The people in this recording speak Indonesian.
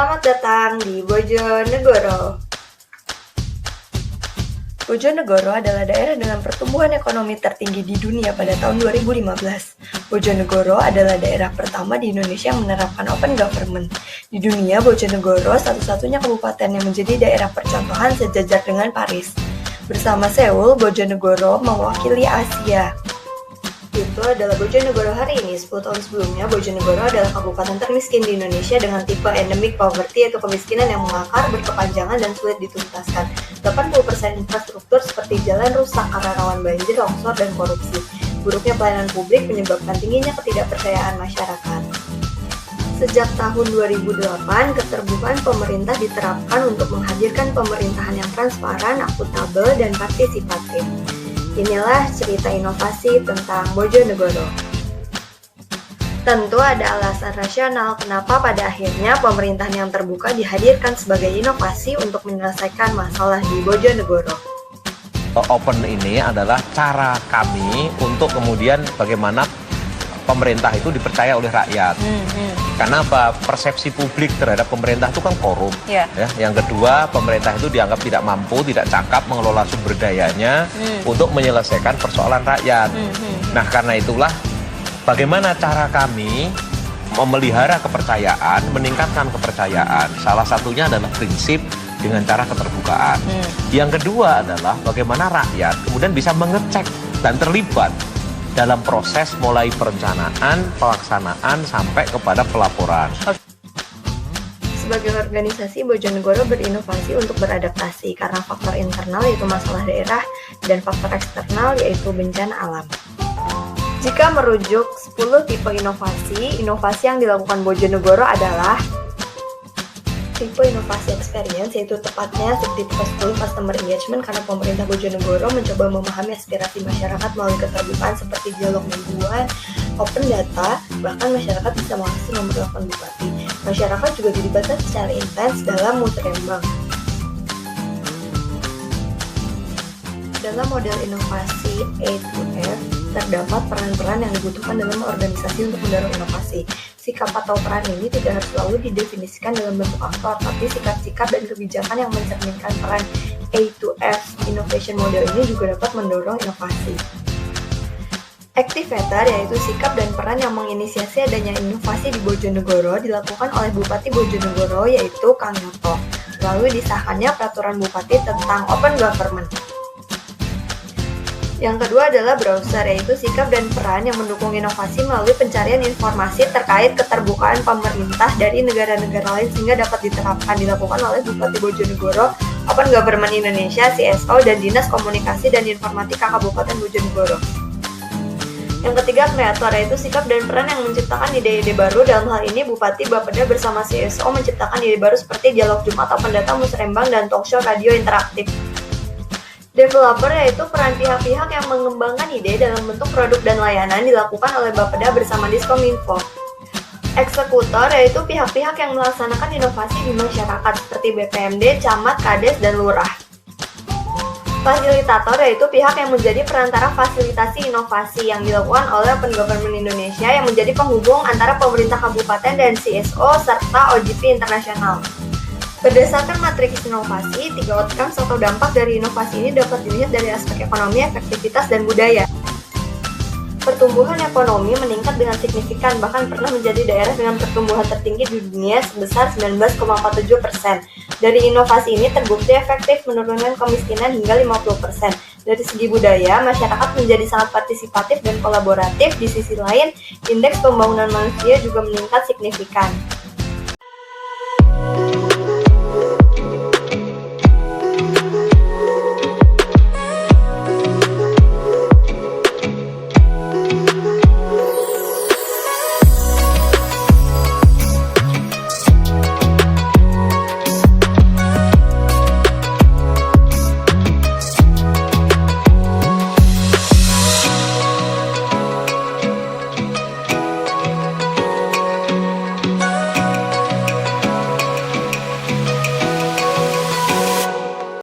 Selamat datang di Bojonegoro. Bojonegoro adalah daerah dengan pertumbuhan ekonomi tertinggi di dunia pada tahun 2015. Bojonegoro adalah daerah pertama di Indonesia yang menerapkan open government. Di dunia, Bojonegoro satu-satunya kabupaten yang menjadi daerah percontohan sejajar dengan Paris. Bersama Seoul, Bojonegoro mewakili Asia. Itu adalah Bojonegoro hari ini. 10 tahun sebelumnya, Bojonegoro adalah kabupaten termiskin di Indonesia dengan tipe endemic poverty, yaitu kemiskinan yang mengakar, berkepanjangan, dan sulit dituntaskan. 80% infrastruktur seperti jalan rusak karena rawan banjir, longsor, dan korupsi. Buruknya pelayanan publik menyebabkan tingginya ketidakpercayaan masyarakat. Sejak tahun 2008, keterbukaan pemerintah diterapkan untuk menghadirkan pemerintahan yang transparan, akuntabel, dan partisipatif. Inilah cerita inovasi tentang Bojonegoro. Tentu ada alasan rasional kenapa pada akhirnya pemerintahan yang terbuka dihadirkan sebagai inovasi untuk menyelesaikan masalah di Bojonegoro. Open ini adalah cara kami untuk kemudian bagaimana pemerintah itu dipercaya oleh rakyat. Karena apa? Persepsi publik terhadap pemerintah itu kan korup. Ya. Yang kedua, pemerintah itu dianggap tidak mampu, tidak cakap mengelola sumber dayanya untuk menyelesaikan persoalan rakyat. Nah, karena itulah bagaimana cara kami memelihara kepercayaan, meningkatkan kepercayaan. Salah satunya adalah prinsip dengan cara keterbukaan. Yang kedua adalah bagaimana rakyat kemudian bisa mengecek dan terlibat dalam proses mulai perencanaan, pelaksanaan, sampai kepada pelaporan. Sebagai organisasi, Bojonegoro berinovasi untuk beradaptasi karena faktor internal yaitu masalah daerah dan faktor eksternal yaitu bencana alam. Jika merujuk 10 tipe inovasi yang dilakukan Bojonegoro adalah tipe inovasi experience, yaitu tepatnya subtipe 10 customer engagement, karena pemerintah Bojonegoro mencoba memahami aspirasi masyarakat melalui keterbukaan seperti dialog mingguan, open data, bahkan masyarakat bisa mengakses nomor telepon bupati. Masyarakat juga dilibatkan secara intens dalam musrembang. Dalam model inovasi A2F, terdapat peran-peran yang dibutuhkan dalam organisasi untuk mendorong inovasi. Sikap atau peran ini tidak harus selalu didefinisikan dalam bentuk aktor, tapi sikap-sikap dan kebijakan yang mencerminkan peran A2F Innovation Model ini juga dapat mendorong inovasi. Activator, yaitu sikap dan peran yang menginisiasi adanya inovasi di Bojonegoro, dilakukan oleh Bupati Bojonegoro, yaitu Kang Yoto. Lalu disahkannya peraturan Bupati tentang Open Government. Yang kedua adalah browser, yaitu sikap dan peran yang mendukung inovasi melalui pencarian informasi terkait keterbukaan pemerintah dari negara-negara lain sehingga dapat dilakukan oleh Bupati Bojonegoro, Open Government Indonesia, CSO, dan Dinas Komunikasi dan Informatika Kabupaten Bojonegoro. Yang ketiga, kreator, yaitu sikap dan peran yang menciptakan ide-ide baru. Dalam hal ini, Bupati Bapeda bersama CSO menciptakan ide baru seperti dialog Jumat, open data, musrembang, dan talkshow radio interaktif. Developer, yaitu peran pihak-pihak yang mengembangkan ide dalam bentuk produk dan layanan, dilakukan oleh Bapeda bersama Diskominfo. Eksekutor, yaitu pihak-pihak yang melaksanakan inovasi di masyarakat seperti BPMD, Camat, Kades, dan Lurah. Fasilitator, yaitu pihak yang menjadi perantara fasilitasi inovasi yang dilakukan oleh Open Government Indonesia yang menjadi penghubung antara pemerintah kabupaten dan CSO serta OJP internasional. Berdasarkan matriks inovasi, 3 outcomes atau dampak dari inovasi ini dapat dilihat dari aspek ekonomi, efektivitas, dan budaya. Pertumbuhan ekonomi meningkat dengan signifikan, bahkan pernah menjadi daerah dengan pertumbuhan tertinggi di dunia sebesar 19,47%. Dari inovasi ini terbukti efektif menurunkan kemiskinan hingga 50%. Dari segi budaya, masyarakat menjadi sangat partisipatif dan kolaboratif. Di sisi lain, indeks pembangunan manusia juga meningkat signifikan.